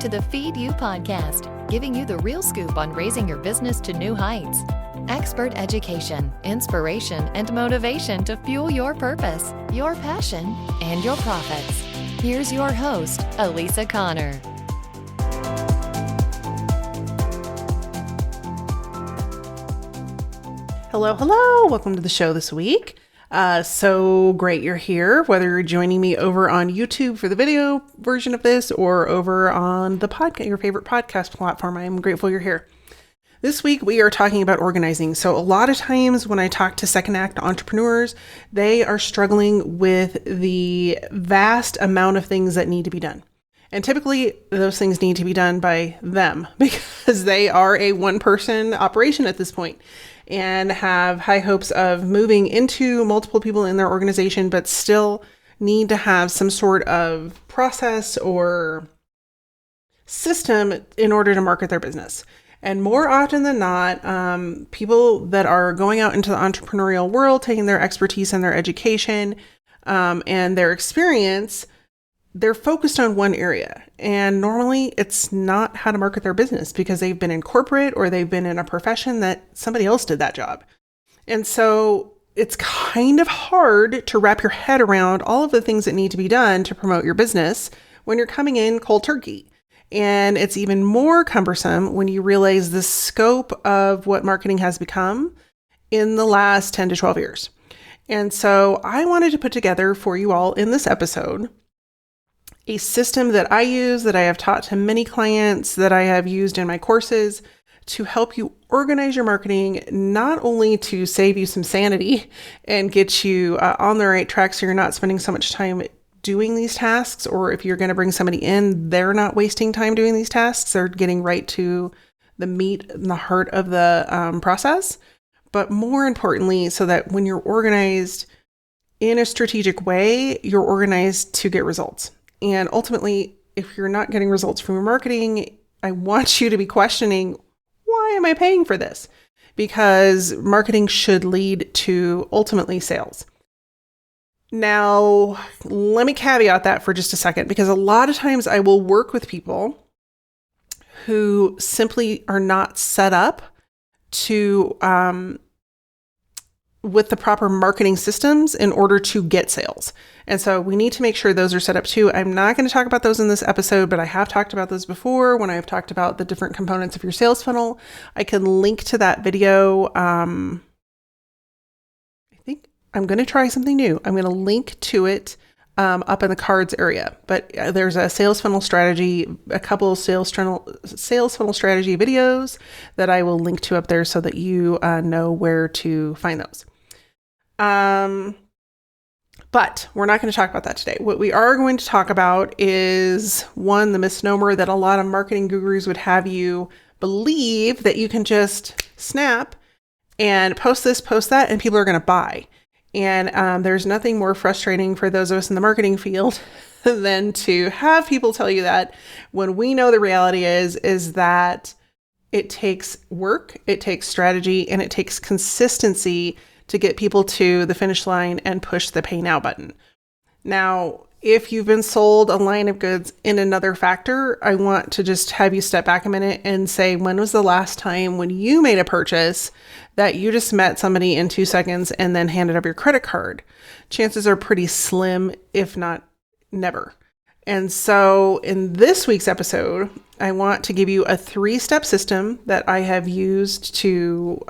to the Feed You podcast, giving you the real scoop on raising your business to new heights. Expert education, inspiration, and motivation to fuel your purpose, your passion, and your profits. Here's your host, Elisa Connor. Hello. Welcome to the show this week. So great you're here, whether you're joining me over on YouTube for the video version of this or over on the podcast, your favorite podcast platform. I'm grateful you're here. This week we are talking about organizing. So a lot of times when I talk to second act entrepreneurs, they are struggling with the vast amount of things that need to be done. And typically those things need to be done by them because they are a one-person operation at this point and have high hopes of moving into multiple people in their organization, but still need to have some sort of process or system in order to market their business. And more often than not, people that are going out into the entrepreneurial world, taking their expertise and their education and their experience, they're focused on one area. And normally it's not how to market their business because they've been in corporate or they've been in a profession that somebody else did that job. And so it's kind of hard to wrap your head around all of the things that need to be done to promote your business when you're coming in cold turkey. And it's even more cumbersome when you realize the scope of what marketing has become in the last 10 to 12 years. And so I wanted to put together for you all in this episode a system that I use, that I have taught to many clients, that I have used in my courses to help you organize your marketing, not only to save you some sanity and get you on the right track so you're not spending so much time doing these tasks, or if you're going to bring somebody in, they're not wasting time doing these tasks, they're getting right to the meat and the heart of the process. But more importantly, so that when you're organized in a strategic way, you're organized to get results. And ultimately, if you're not getting results from your marketing, I want you to be questioning, why am I paying for this? Because marketing should lead to ultimately sales. Now, let me caveat that for just a second, because a lot of times I will work with people who simply are not set up to with the proper marketing systems in order to get sales. And so we need to make sure those are set up too. I'm not going to talk about those in this episode, but I have talked about those before when I've talked about the different components of your sales funnel. I can link to that video. I think I'm going to try something new. I'm going to link to it up in the cards area, but there's a sales funnel strategy, a couple of sales funnel strategy videos that I will link to up there so that you know where to find those. But we're not going to talk about that today. What we are going to talk about is, one, the misnomer that a lot of marketing gurus would have you believe that you can just snap and post this, post that, and people are going to buy. And there's nothing more frustrating for those of us in the marketing field than to have people tell you that, when we know the reality is that it takes work, it takes strategy, and it takes consistency to get people to the finish line and push the pay now button. Now, if you've been sold a line of goods in another factor, I want to just have you step back a minute and say, when was the last time when you made a purchase that you just met somebody in 2 seconds and then handed up your credit card? Chances are pretty slim, if not never. And so in this week's episode, I want to give you a 3-step system that I have used to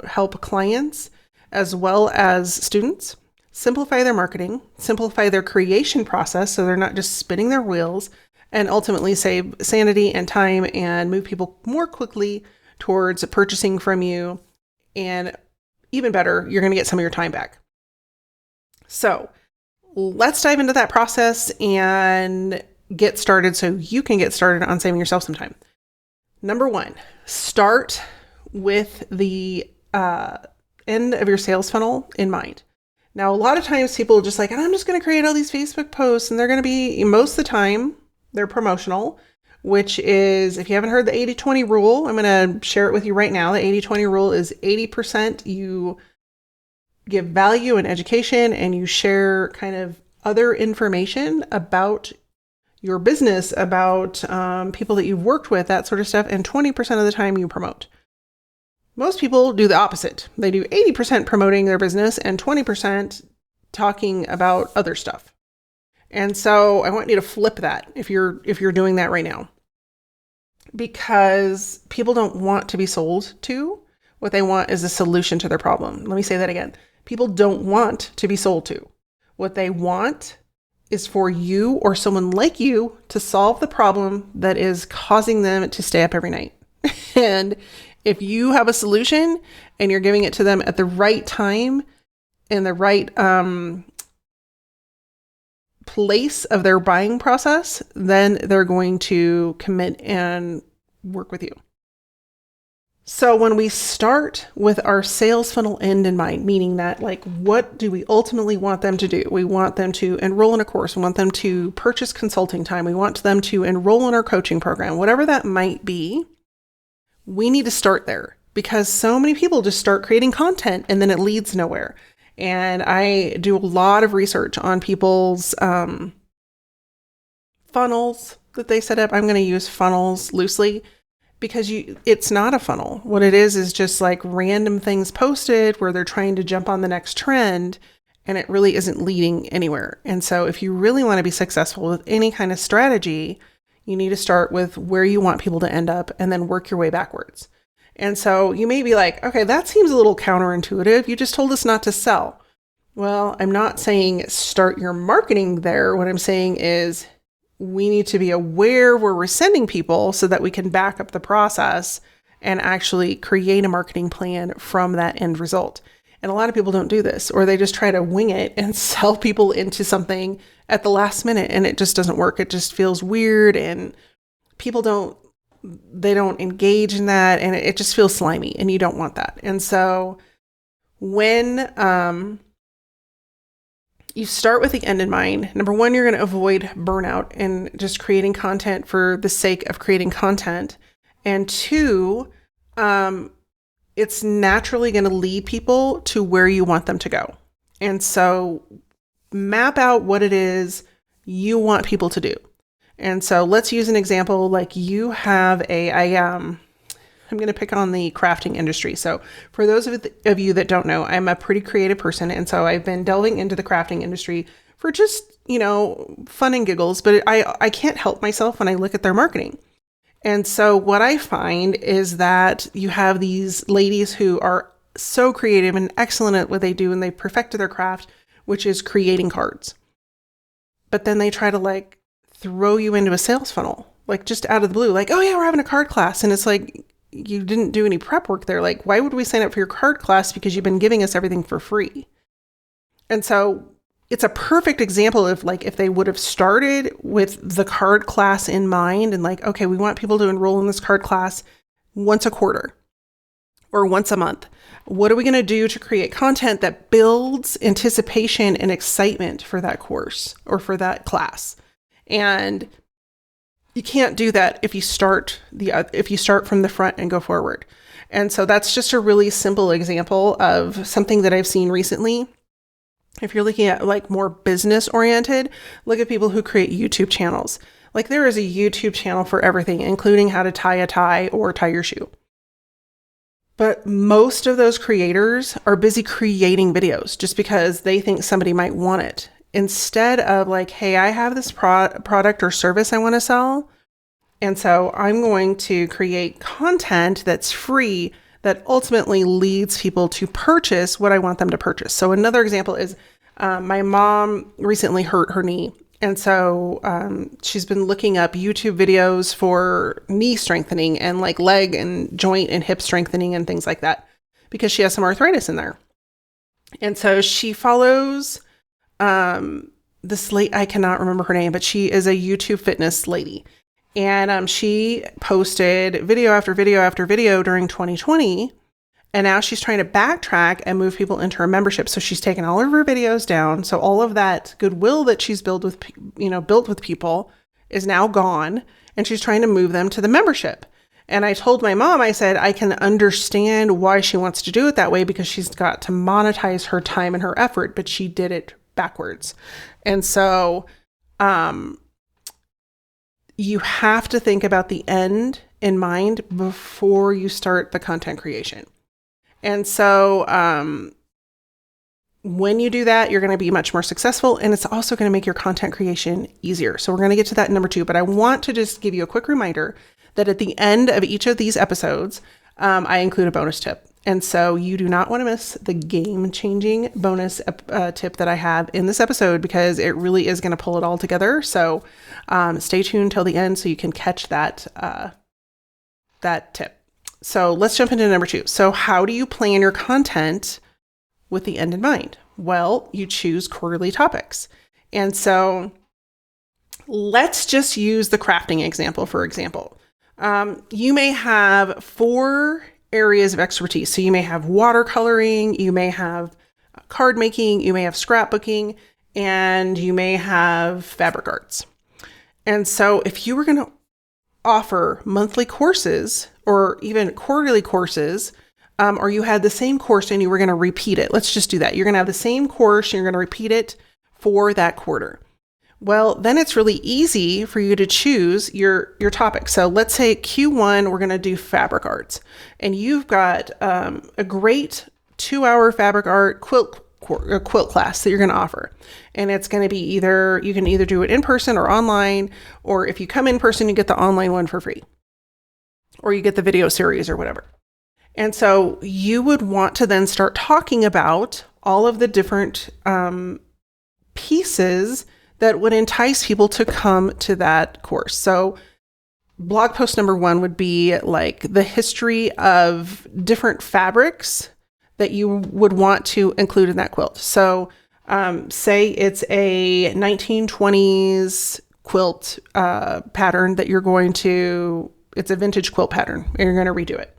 help clients as well as students simplify their marketing, simplify their creation process so they're not just spinning their wheels, and ultimately save sanity and time and move people more quickly towards purchasing from you. And even better, you're going to get some of your time back. So let's dive into that process and get started so you can get started on saving yourself some time. Number 1, start with the end of your sales funnel in mind. Now, a lot of times people are just like, I'm just going to create all these Facebook posts, and they're going to be, most of the time, they're promotional, which is, if you haven't heard the 80-20 rule, I'm going to share it with you right now. The 80-20 rule is 80% you give value and education, and you share kind of other information about your business, about people that you've worked with, that sort of stuff, and 20% of the time you promote. Most people do the opposite. They do 80% promoting their business and 20% talking about other stuff. And so I want you to flip that if you're doing that right now. Because people don't want to be sold to. What they want is a solution to their problem. Let me say that again. People don't want to be sold to. What they want is for you or someone like you to solve the problem that is causing them to stay up every night. And if you have a solution and you're giving it to them at the right time, in the right place of their buying process, then they're going to commit and work with you. So when we start with our sales funnel end in mind, meaning that, like, what do we ultimately want them to do? We want them to enroll in a course. We want them to purchase consulting time. We want them to enroll in our coaching program, whatever that might be. We need to start there, because so many people just start creating content and then it leads nowhere. And I do a lot of research on people's funnels that they set up. I'm going to use funnels loosely, because it's not a funnel. What it is just like random things posted where they're trying to jump on the next trend, and it really isn't leading anywhere. And so if you really want to be successful with any kind of strategy, you need to start with where you want people to end up and then work your way backwards. And so you may be like, okay, that seems a little counterintuitive. You just told us not to sell. Well, I'm not saying start your marketing there. What I'm saying is we need to be aware where we're sending people so that we can back up the process and actually create a marketing plan from that end result. And a lot of people don't do this, or they just try to wing it and sell people into something at the last minute, and it just doesn't work. It just feels weird, and people don't engage in that, and it just feels slimy, and you don't want that. And so when you start with the end in mind, number one, you're going to avoid burnout and just creating content for the sake of creating content. And two, it's naturally going to lead people to where you want them to go. And so map out what it is you want people to do. And so let's use an example. Like, you have I'm going to pick on the crafting industry. So for those of you that don't know, I'm a pretty creative person. And so I've been delving into the crafting industry for just, fun and giggles, but I can't help myself when I look at their marketing. And so what I find is that you have these ladies who are so creative and excellent at what they do, and they perfected their craft, which is creating cards. But then they try to throw you into a sales funnel, just out of the blue, oh yeah, we're having a card class. And it's like, you didn't do any prep work there. Why would we sign up for your card class? Because you've been giving us everything for free. And so it's a perfect example of if they would have started with the card class in mind and okay, we want people to enroll in this card class once a quarter or once a month. What are we going to do to create content that builds anticipation and excitement for that course or for that class? And you can't do that if you start from the front and go forward. And so that's just a really simple example of something that I've seen recently. If you're looking at more business oriented, look at people who create YouTube channels. There is a YouTube channel for everything, including how to tie a tie or tie your shoe. But most of those creators are busy creating videos just because they think somebody might want it. Instead of hey, I have this product or service I want to sell. And so I'm going to create content that's free that ultimately leads people to purchase what I want them to purchase. So another example is my mom recently hurt her knee. And so she's been looking up YouTube videos for knee strengthening and leg and joint and hip strengthening and things like that, because she has some arthritis in there. And so she follows this lady, I cannot remember her name, but she is a YouTube fitness lady. And she posted video after video after video during 2020. And now she's trying to backtrack and move people into her membership. So she's taken all of her videos down. So all of that goodwill that she's built with people is now gone. And she's trying to move them to the membership. And I told my mom, I said, I can understand why she wants to do it that way, because she's got to monetize her time and her effort, but she did it backwards. And so, you have to think about the end in mind before you start the content creation. And so when you do that, you're going to be much more successful, and it's also going to make your content creation easier. So we're going to get to that in number 2, but I want to just give you a quick reminder that at the end of each of these episodes, I include a bonus tip. And so you do not want to miss the game-changing bonus tip that I have in this episode, because it really is going to pull it all together. So stay tuned till the end so you can catch that tip. So let's jump into number 2. So how do you plan your content with the end in mind? Well, you choose quarterly topics. And so let's just use the crafting example, for example. You may have 4 areas of expertise. So you may have watercoloring, you may have card making, you may have scrapbooking, and you may have fabric arts. And so if you were going to offer monthly courses or even quarterly courses, or you had the same course and you were going to repeat it, let's just do that. You're going to have the same course and you're going to repeat it for that quarter. Well, then it's really easy for you to choose your topic. So let's say Q1, we're going to do fabric arts, and you've got a great 2-hour fabric art quilt class that you're going to offer. And it's going to be you can either do it in person or online, or if you come in person, you get the online one for free, or you get the video series or whatever. And so you would want to then start talking about all of the different pieces that would entice people to come to that course. So blog post number 1 would be like the history of different fabrics that you would want to include in that quilt. So say it's a 1920s quilt pattern that it's a vintage quilt pattern and you're going to redo it.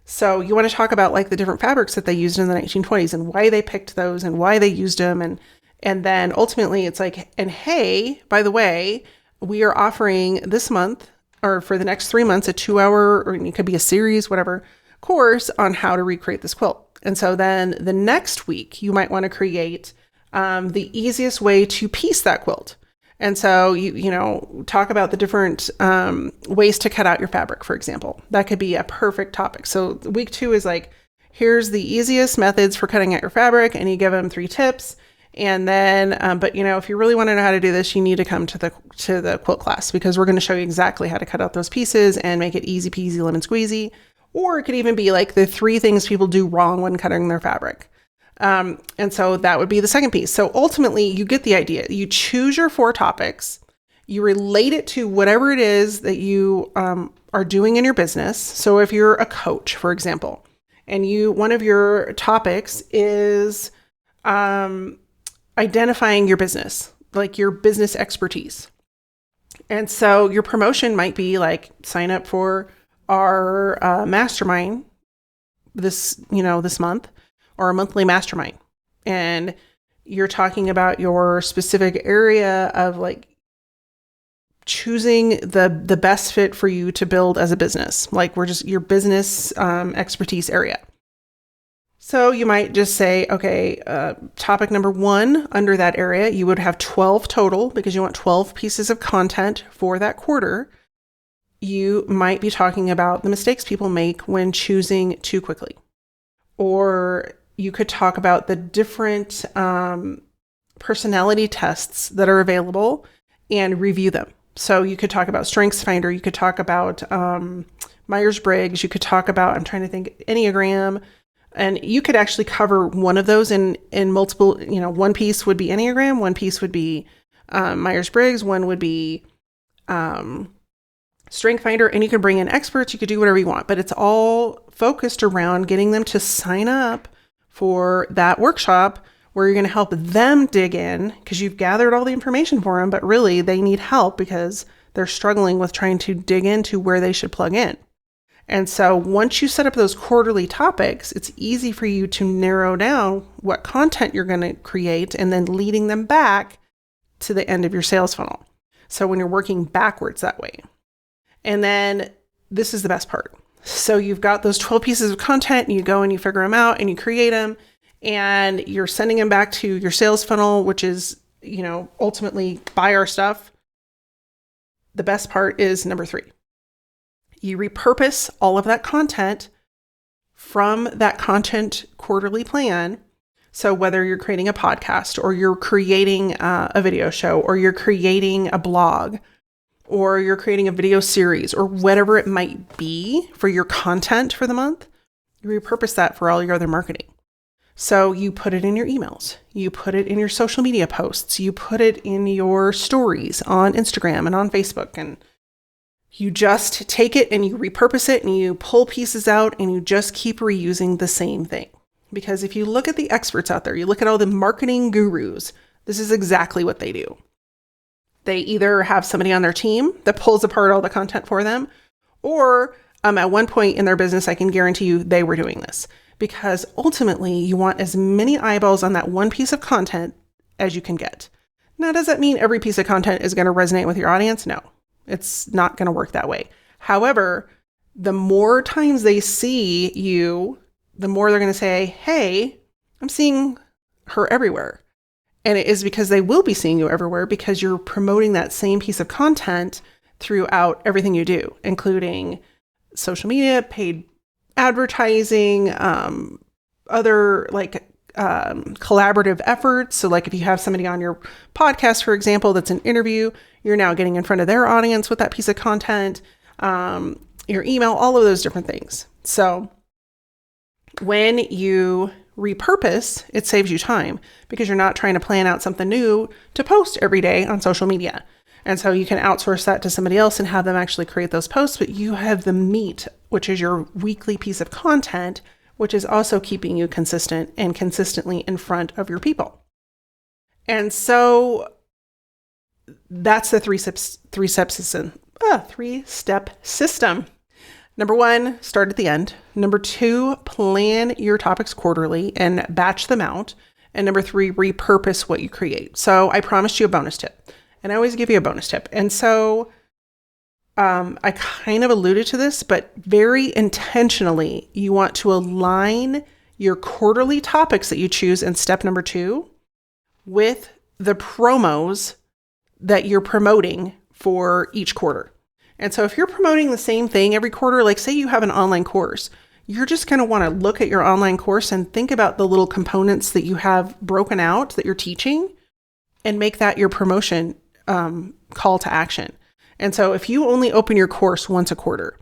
So you want to talk about like the different fabrics that they used in the 1920s and why they picked those and why they used them. And then ultimately it's like, and hey, by the way, we are offering this month or for the next 3 months, a 2-hour, or it could be a series, whatever, course on how to recreate this quilt. And so then the next week you might want to create the easiest way to piece that quilt. And so you talk about the different ways to cut out your fabric, for example. That could be a perfect topic. So week 2 is like, here's the easiest methods for cutting out your fabric, and you give them 3 tips. And then, but if you really want to know how to do this, you need to come to the quilt class, because we're going to show you exactly how to cut out those pieces and make it easy peasy lemon squeezy. Or it could even be like the 3 things people do wrong when cutting their fabric. And so that would be the second piece. So ultimately you get the idea. You choose your 4 topics, you relate it to whatever it is that you are doing in your business. So if you're a coach, for example, and one of your topics is identifying your business, like your business expertise. And so your promotion might be like, sign up for our mastermind this month, or a monthly mastermind. And you're talking about your specific area of like choosing the best fit for you to build as a business. Like your business expertise area. So you might just say, okay, topic number 1 under that area, you would have 12 total because you want 12 pieces of content for that quarter. You might be talking about the mistakes people make when choosing too quickly. Or you could talk about the different personality tests that are available and review them. So you could talk about StrengthsFinder, you could talk about Myers-Briggs, you could talk about, I'm trying to think, Enneagram. And you could actually cover one of those in multiple, one piece would be Enneagram, one piece would be Myers-Briggs, one would be StrengthsFinder, and you can bring in experts, you could do whatever you want, but it's all focused around getting them to sign up for that workshop where you're going to help them dig in because you've gathered all the information for them, but really they need help because they're struggling with trying to dig into where they should plug in. And so once you set up those quarterly topics, it's easy for you to narrow down what content you're going to create and then leading them back to the end of your sales funnel. So when you're working backwards that way. And then this is the best part. So you've got those 12 pieces of content and you go and you figure them out and you create them and you're sending them back to your sales funnel, which is, ultimately buy our stuff. the best part is number 3. You repurpose all of that content from that content quarterly plan. So whether you're creating a podcast or you're creating a video show or you're creating a blog or you're creating a video series or whatever it might be for your content for the month, you repurpose that for all your other marketing. So you put it in your emails, you put it in your social media posts, you put it in your stories on Instagram and on Facebook, and you just take it and you repurpose it and you pull pieces out and you just keep reusing the same thing. Because if you look at the experts out there, you look at all the marketing gurus, this is exactly what they do. They either have somebody on their team that pulls apart all the content for them, or at one point in their business, I can guarantee you they were doing this. Because ultimately, you want as many eyeballs on that one piece of content as you can get. Now, does that mean every piece of content is going to resonate with your audience? No, it's not going to work that way. However, the more times they see you, the more they're going to say, hey, I'm seeing her everywhere. And it is because they will be seeing you everywhere because you're promoting that same piece of content throughout everything you do, including social media, paid advertising, other collaborative efforts. So like if you have somebody on your podcast, for example, that's an interview, you're now getting in front of their audience with that piece of content, your email, all of those different things. So when you repurpose, it saves you time because you're not trying to plan out something new to post every day on social media. And so you can outsource that to somebody else and have them actually create those posts, but you have the meat, which is your weekly piece of content, which is also keeping you consistent and consistently in front of your people. And so that's the three-step system. Number 1, start at the end. Number 2, plan your topics quarterly and batch them out. And number 3, repurpose what you create. So I promised you a bonus tip. And I always give you a bonus tip. And so I kind of alluded to this, but very intentionally, you want to align your quarterly topics that you choose in step number 2 with the promos that you're promoting for each quarter. And so if you're promoting the same thing every quarter, like say you have an online course, you're just going to want to look at your online course and think about the little components that you have broken out that you're teaching and make that your promotion call to action. And so if you only open your course once a quarter,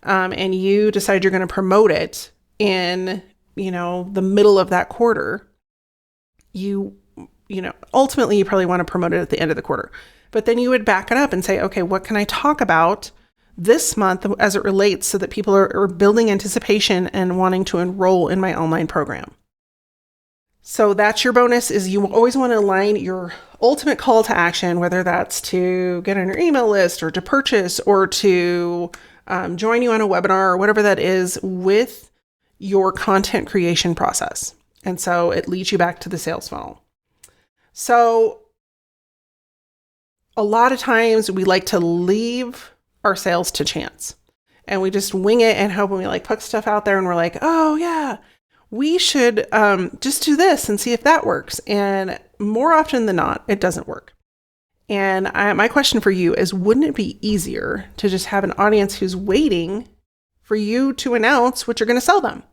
and you decide you're going to promote it in, the middle of that quarter, ultimately you probably want to promote it at the end of the quarter. But then you would back it up and say, okay, what can I talk about this month as it relates so that people are building anticipation and wanting to enroll in my online program? So that's your bonus, is you always want to align your ultimate call to action, whether that's to get on your email list or to purchase or to join you on a webinar or whatever that is, with your content creation process. And so it leads you back to the sales funnel. So a lot of times we like to leave our sales to chance and we just wing it and hope, when we put stuff out there and we're like, oh yeah, we should just do this and see if that works. And more often than not, it doesn't work. And my question for you is, wouldn't it be easier to just have an audience who's waiting for you to announce what you're going to sell them?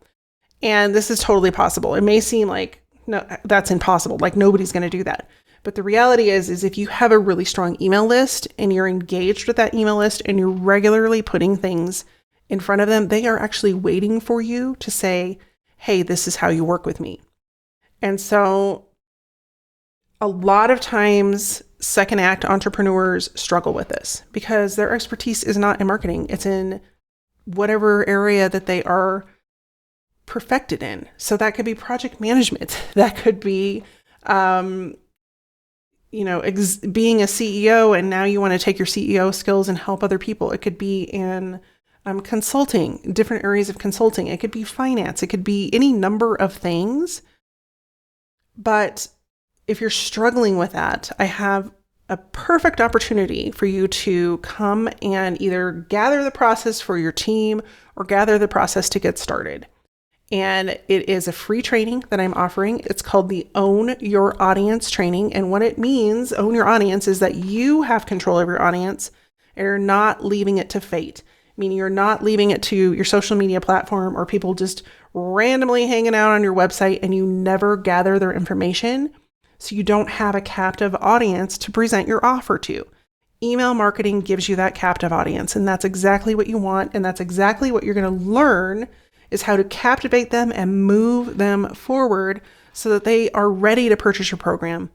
And this is totally possible. It may seem like, no, that's impossible. Like nobody's going to do that. But the reality is if you have a really strong email list and you're engaged with that email list and you're regularly putting things in front of them, they are actually waiting for you to say, hey, this is how you work with me. And so a lot of times second act entrepreneurs struggle with this because their expertise is not in marketing. It's in whatever area that they are perfected in. So that could be project management. That could be, being a CEO and now you want to take your CEO skills and help other people. It could be in consulting, different areas of consulting. It could be finance. It could be any number of things. But if you're struggling with that, I have a perfect opportunity for you to come and either gather the process for your team or gather the process to get started. And it is a free training that I'm offering. It's called the Own Your Audience training. And what it means, own your audience, is that you have control of your audience and you're not leaving it to fate, meaning you're not leaving it to your social media platform or people just randomly hanging out on your website and you never gather their information. So you don't have a captive audience to present your offer to. Email marketing gives you that captive audience, and that's exactly what you want. And that's exactly what you're going to learn, is how to captivate them and move them forward so that they are ready to purchase your program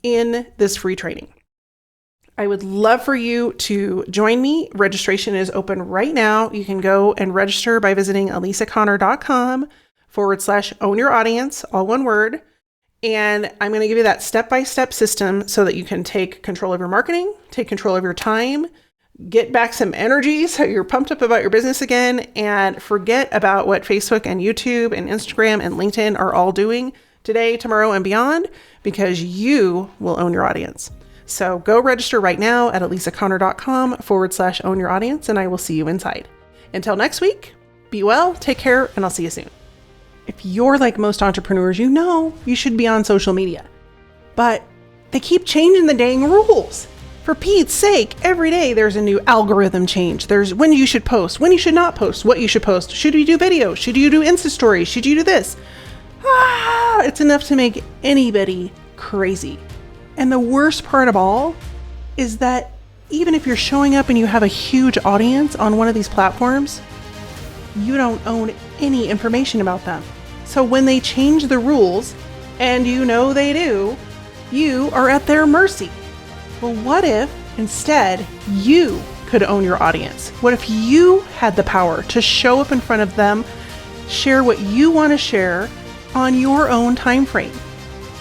in this free training. I would love for you to join me. Registration is open right now. You can go and register by visiting alisaconnor.com/own your audience, all one word. And I'm going to give you that step-by-step system so that you can take control of your marketing, take control of your time, get back some energy so you're pumped up about your business again, and forget about what Facebook and YouTube and Instagram and LinkedIn are all doing today, tomorrow, and beyond, because you will own your audience. So go register right now at alisaconnor.com/own your audience, and I will see you inside. Until next week, be well, take care, and I'll see you soon. If you're like most entrepreneurs, you know you should be on social media, but they keep changing the dang rules. For Pete's sake, every day there's a new algorithm change. There's when you should post, when you should not post, what you should post. Should you do video? Should you do Insta stories? Should you do this? It's enough to make anybody crazy. And the worst part of all is that even if you're showing up and you have a huge audience on one of these platforms, you don't own any information about them. So when they change the rules, and you know they do, you are at their mercy. Well, what if instead you could own your audience? What if you had the power to show up in front of them, share what you want to share on your own time frame?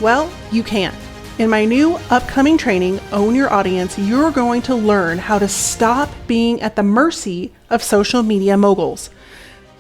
Well, you can. In my new upcoming training, Own Your Audience, you're going to learn how to stop being at the mercy of social media moguls.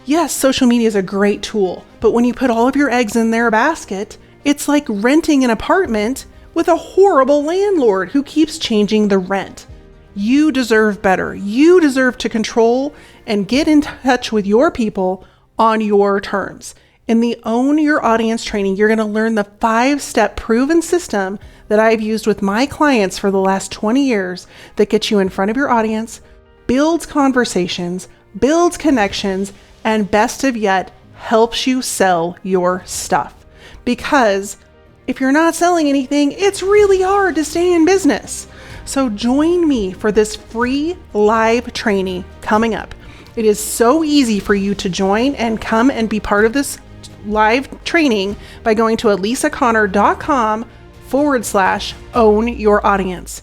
Yes, social media is a great tool, but when you put all of your eggs in their basket, it's like renting an apartment with a horrible landlord who keeps changing the rent. You deserve better. You deserve to control and get in touch with your people on your terms. In the Own Your Audience training, you're going to learn the 5-step proven system that I've used with my clients for the last 20 years that gets you in front of your audience, builds conversations, builds connections, and best of yet, helps you sell your stuff. Because if you're not selling anything, it's really hard to stay in business. So join me for this free live training coming up. It is so easy for you to join and come and be part of this live training by going to alisaconnor.com/own your audience.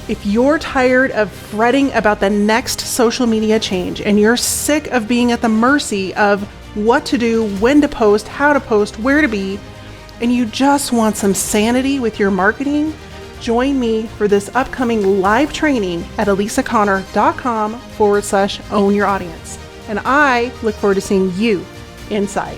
If you're tired of fretting about the next social media change and you're sick of being at the mercy of what to do, when to post, how to post, where to be, and you just want some sanity with your marketing, join me for this upcoming live training at alisaconnor.com/own your audience. And I look forward to seeing you inside.